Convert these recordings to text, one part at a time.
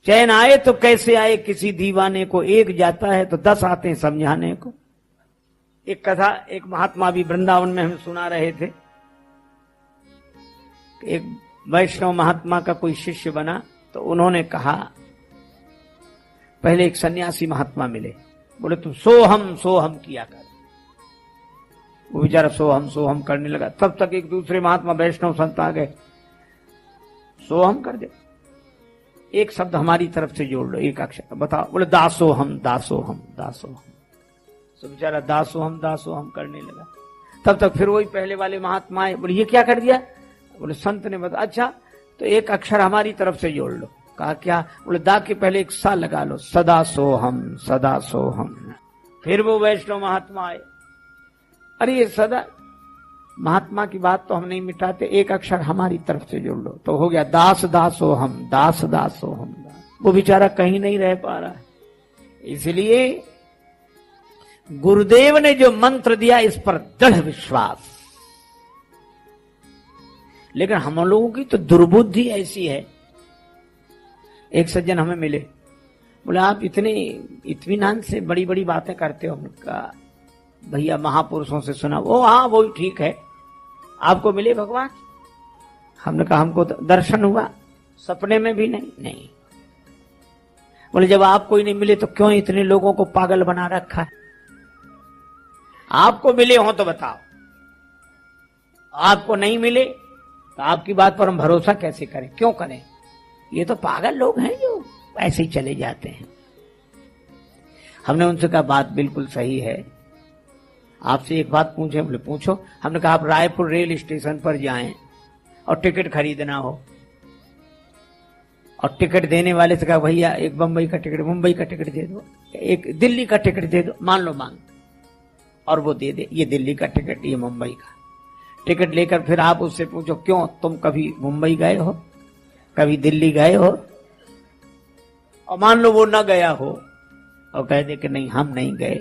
चैन आए तो कैसे आए, किसी दीवाने को एक जाता है तो 10 आते हैं समझाने को। एक कथा एक महात्मा भी वृंदावन में हम सुना रहे थे। एक वैष्णव महात्मा का कोई शिष्य बना तो उन्होंने कहा, पहले एक सन्यासी महात्मा मिले, बोले तुम सोहम सोहम किया कर। वो बेचारा सोहम सोहम करने लगा। तब तक एक दूसरे महात्मा वैष्णव संत आ गए, सोहम कर दे, एक शब्द हमारी तरफ से जोड़ लो, एक अक्षर बताओ। बोले दासोहम दासोहम दासोहम। तो बेचारा दासोहम दासोहम करने लगा। तब तक फिर वही पहले वाले महात्मा आए, बोले ये क्या कर दिया? बोले संत ने बताया। अच्छा तो एक अक्षर हमारी तरफ से जोड़ लो। कहा क्या? बोले दा के पहले एक सा लगा लो, सदा सोहम सदा सोहम। फिर वो वैष्णव महात्मा आए, अरे ये सदा महात्मा की बात तो हम नहीं मिटाते, एक अक्षर हमारी तरफ से जोड़ लो, तो हो गया दास दासोहम दास दासोहम। वो बेचारा कहीं नहीं रह पा रहा है। इसलिए गुरुदेव ने जो मंत्र दिया इस पर दृढ़ विश्वास। लेकिन हम लोगों की तो दुर्बुद्धि ऐसी है। एक सज्जन हमें मिले, बोले आप इतने इत्मीनान से बड़ी बड़ी बातें करते हो। उनका भैया महापुरुषों से सुना। वो हाँ वो ठीक है, आपको मिले भगवान? हमने कहा हमको दर्शन हुआ, सपने में भी नहीं। नहीं। बोले जब आपको ही नहीं मिले तो क्यों इतने लोगों को पागल बना रखा है? आपको मिले हो तो बताओ, आपको नहीं मिले तो आपकी बात पर हम भरोसा कैसे करें? क्यों करें? ये तो पागल लोग हैं जो ऐसे ही चले जाते हैं। हमने उनसे कहा बात बिल्कुल सही है, आपसे एक बात पूछे? बोले पूछो। हमने कहा आप रायपुर रेल स्टेशन पर जाएं और टिकट खरीदना हो, और टिकट देने वाले से कहा भैया एक बम्बई का टिकट, मुंबई का टिकट दे दो, एक दिल्ली का टिकट दे दो, मान लो मांग, और वो दे दे ये दिल्ली का टिकट, ये मुंबई का टिकट। लेकर फिर आप उससे पूछो क्यों तुम कभी मुंबई गए हो, कभी दिल्ली गए हो? और मान लो वो न गया हो और कह दे कि नहीं हम नहीं गए,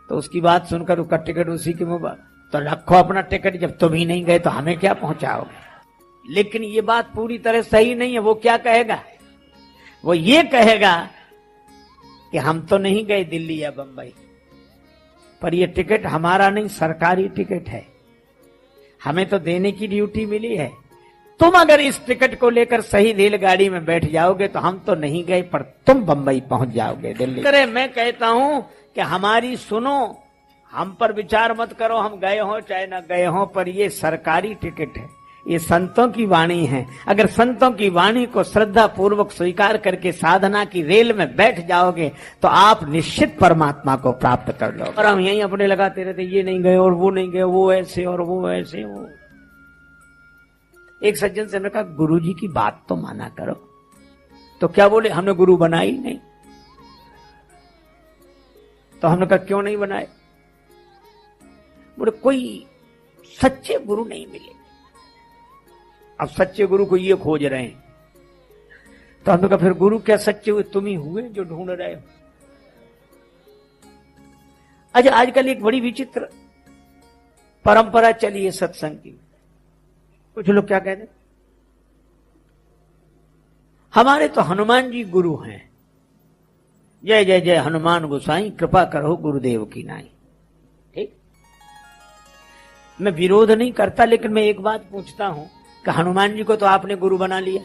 तो उसकी बात सुनकर उसका टिकट उसी के मुंह, तो रखो अपना टिकट, जब तुम ही नहीं गए तो हमें क्या पहुंचाओगे? लेकिन ये बात पूरी तरह सही नहीं है। वो क्या कहेगा? वो ये कहेगा कि हम तो नहीं गए दिल्ली या बंबई, पर ये टिकट हमारा नहीं, सरकारी टिकट है, हमें तो देने की ड्यूटी मिली है। तुम अगर इस टिकट को लेकर सही रेलगाड़ी में बैठ जाओगे तो हम तो नहीं गए, पर तुम बंबई पहुंच जाओगे, दिल्ली। अरे मैं कहता हूं कि हमारी सुनो, हम पर विचार मत करो, हम गए हो चाहे न गए हो, पर ये सरकारी टिकट है, ये संतों की वाणी है। अगर संतों की वाणी को श्रद्धा पूर्वक स्वीकार करके साधना की रेल में बैठ जाओगे तो आप निश्चित परमात्मा को प्राप्त कर लो। और हम यहीं अपने लगाते रहते, ये नहीं गए और वो नहीं गए, वो ऐसे और वो ऐसे। वो एक सज्जन से हमने कहा गुरु जी की बात तो माना करो। तो क्या बोले? हमने गुरु बनाई नहीं। तो हमने कहा क्यों नहीं बनाए? बोले कोई सच्चे गुरु नहीं मिले। अब सच्चे गुरु को ये खोज रहे हैं। तो हमने कहा फिर गुरु क्या सच्चे हुए? तुम ही हुए जो ढूंढ रहे हो। अच्छा आजकल एक बड़ी विचित्र परंपरा चली है सत्संग की। कुछ लोग क्या कहते, हमारे तो हनुमान जी गुरु हैं, जय जय जय हनुमान गोसाई, कृपा करो गुरुदेव की नाई। ठीक, मैं विरोध नहीं करता, लेकिन मैं एक बात पूछता हूं कि हनुमान जी को तो आपने गुरु बना लिया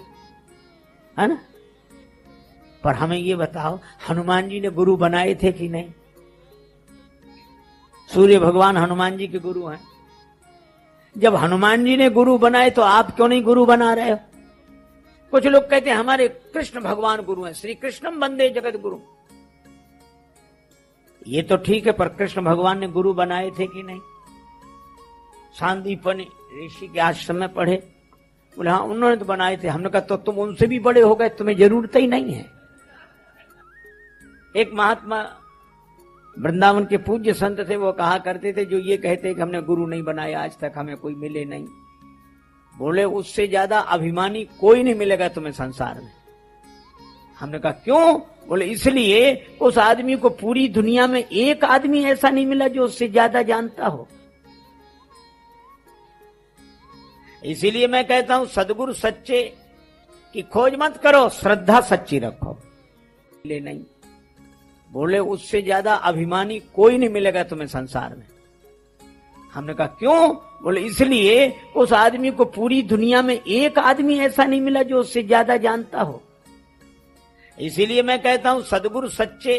है ना, पर हमें ये बताओ हनुमान जी ने गुरु बनाए थे कि नहीं? सूर्य भगवान हनुमान जी के गुरु हैं। जब हनुमान जी ने गुरु बनाए तो आप क्यों नहीं गुरु बना रहे हो? कुछ लोग कहते हैं हमारे कृष्ण भगवान गुरु हैं, श्री कृष्णम वंदे जगत गुरु। ये तो ठीक है, पर कृष्ण भगवान ने गुरु बनाए थे कि नहीं? सांदीपनि ऋषि के आश्रम में पढ़े, बोले हाँ उन्होंने तो बनाए थे। हमने कहा तो तुम उनसे भी बड़े हो गए, तुम्हें जरूरत ही नहीं है। एक महात्मा वृंदावन के पूज्य संत थे, वो कहा करते थे जो ये कहते कि हमने गुरु नहीं बनाया आज तक, हमें कोई मिले नहीं। बोले उससे ज्यादा अभिमानी कोई नहीं मिलेगा तुम्हें संसार में। हमने कहा क्यों? बोले इसलिए उस आदमी को पूरी दुनिया में एक आदमी ऐसा नहीं मिला जो उससे ज्यादा जानता हो। इसीलिए मैं कहता हूं सदगुरु सच्चे कि खोज मत करो, श्रद्धा सच्ची रखो। ले नहीं बोले उससे ज्यादा अभिमानी कोई नहीं मिलेगा तुम्हें संसार में। हमने कहा क्यों? बोले इसलिए उस आदमी को पूरी दुनिया में एक आदमी ऐसा नहीं मिला जो उससे ज्यादा जानता हो। इसीलिए मैं कहता हूं सद्गुरु सच्चे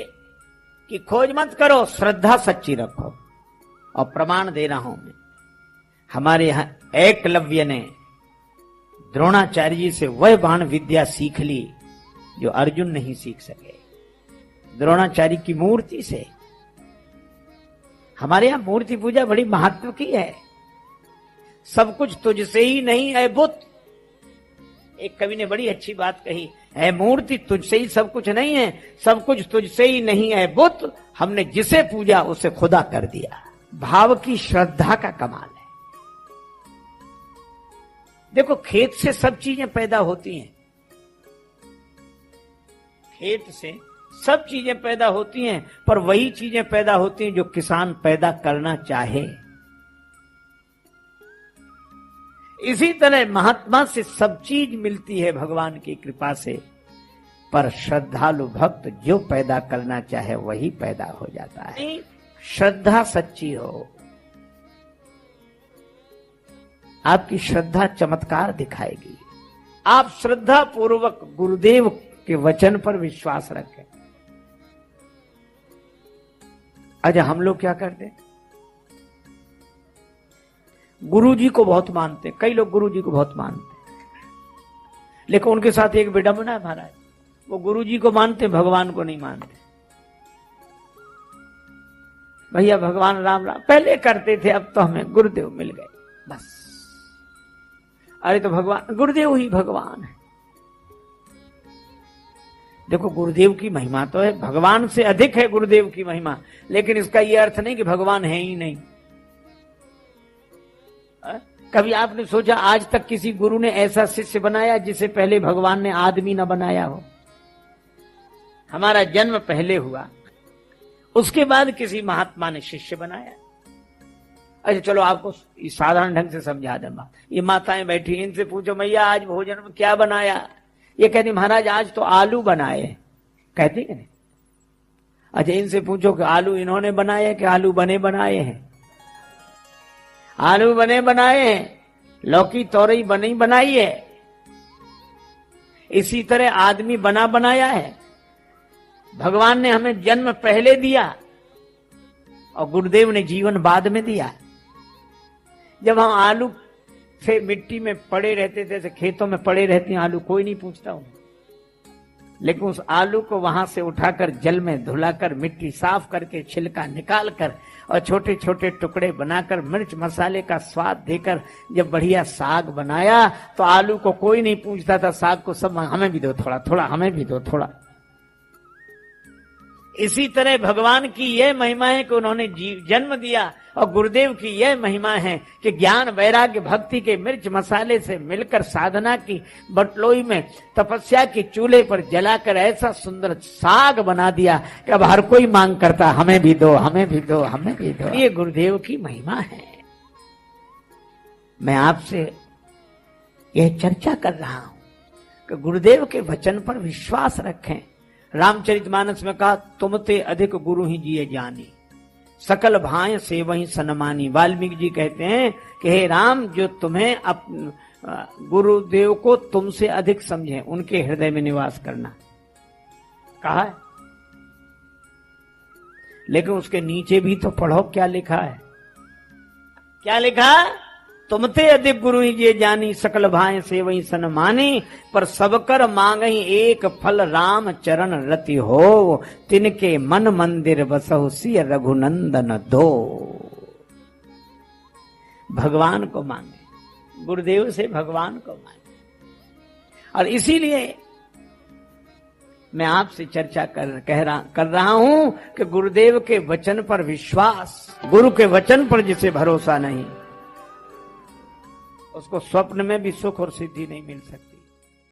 की खोज मत करो, श्रद्धा सच्ची रखो। और प्रमाण दे रहा हूं मैं, हमारे यहां एकलव्य ने द्रोणाचार्य जी से वह बाण विद्या सीख ली जो अर्जुन नहीं सीख सके, द्रोणाचार्य की मूर्ति से। हमारे यहां मूर्ति पूजा बड़ी महत्व की है। सब कुछ तुझसे ही नहीं है बुत। एक कवि ने बड़ी अच्छी बात कही है, मूर्ति तुझसे ही सब कुछ नहीं है, सब कुछ तुझसे ही नहीं है बुत, हमने जिसे पूजा उसे खुदा कर दिया। भाव की श्रद्धा का कमाल है। देखो खेत से सब चीजें पैदा होती हैं, खेत से सब चीजें पैदा होती हैं, पर वही चीजें पैदा होती हैं जो किसान पैदा करना चाहे। इसी तरह महात्मा से सब चीज मिलती है भगवान की कृपा से, पर श्रद्धालु भक्त जो पैदा करना चाहे वही पैदा हो जाता है। श्रद्धा सच्ची हो, आपकी श्रद्धा चमत्कार दिखाएगी। आप श्रद्धा पूर्वक गुरुदेव के वचन पर विश्वास रखें। अच्छा हम लोग क्या करते, गुरु जी को बहुत मानते, कई लोग गुरु जी को बहुत मानते, लेकिन उनके साथ एक विडंबना है महाराज, वो गुरु जी को मानते भगवान को नहीं मानते। भैया भगवान राम राम पहले करते थे, अब तो हमें गुरुदेव मिल गए बस। अरे तो भगवान गुरुदेव ही भगवान है। देखो गुरुदेव की महिमा तो है, भगवान से अधिक है गुरुदेव की महिमा, लेकिन इसका यह अर्थ नहीं कि भगवान है ही नहीं। कभी आपने सोचा आज तक किसी गुरु ने ऐसा शिष्य बनाया जिसे पहले भगवान ने आदमी न बनाया हो? हमारा जन्म पहले हुआ, उसके बाद किसी महात्मा ने शिष्य बनाया। अच्छा चलो आपको साधारण ढंग से समझा दूंगा। ये माताएं बैठी, इनसे पूछो मैया आज भोजन में क्या बनाया? ये कहती महाराज आज तो आलू बनाए, कहती कि नहीं? अच्छा इनसे पूछो कि आलू इन्होंने बनाए कि आलू बने बनाए हैं? आलू बने बनाए हैं, लौकी तोरई बनी बनाई है। इसी तरह आदमी बना बनाया है। भगवान ने हमें जन्म पहले दिया और गुरुदेव ने जीवन बाद में दिया। जब हम आलू से मिट्टी में पड़े रहते थे, खेतों में पड़े रहते हैं आलू, कोई नहीं पूछता हूं, लेकिन उस आलू को वहां से उठाकर जल में धुलाकर मिट्टी साफ करके छिलका निकाल कर और छोटे छोटे टुकड़े बनाकर मिर्च मसाले का स्वाद देकर जब बढ़िया साग बनाया तो आलू को कोई नहीं पूछता था, साग को सब हमें भी दो थोड़ा थोड़ा, हमें भी दो थोड़ा। इसी तरह भगवान की यह महिमा है कि उन्होंने जन्म दिया, और गुरुदेव की यह महिमा है कि ज्ञान वैराग्य भक्ति के मिर्च मसाले से मिलकर साधना की बटलोई में तपस्या के चूल्हे पर जलाकर ऐसा सुंदर साग बना दिया कि अब हर कोई मांग करता हमें भी दो, हमें भी दो, हमें भी दो। ये गुरुदेव की महिमा है। मैं आपसे यह चर्चा कर रहा हूं कि गुरुदेव के वचन पर विश्वास रखें। रामचरितमानस में कहा तुमते अधिक गुरु ही जिए जानी, सकल भाय से वही सनमानी। वाल्मीकि जी कहते हैं कि हे राम, जो तुम्हें गुरुदेव को तुमसे अधिक समझे उनके हृदय में निवास करना कहा है। लेकिन उसके नीचे भी तो पढ़ो क्या लिखा है। क्या लिखा? तुमते अधिक गुरु ही जे जानी, सकल भाय से वही सनमानी। पर सबकर मांगई एक फल, राम चरण रति हो। तिनके मन मंदिर बसहु सिय रघुनंदन दो। भगवान को मांगे, गुरुदेव से भगवान को मांगे। और इसीलिए मैं आपसे चर्चा कर रहा हूं कि गुरुदेव के वचन पर विश्वास, गुरु के वचन पर जिसे भरोसा नहीं, उसको स्वप्न में भी सुख और सिद्धि नहीं मिल सकती।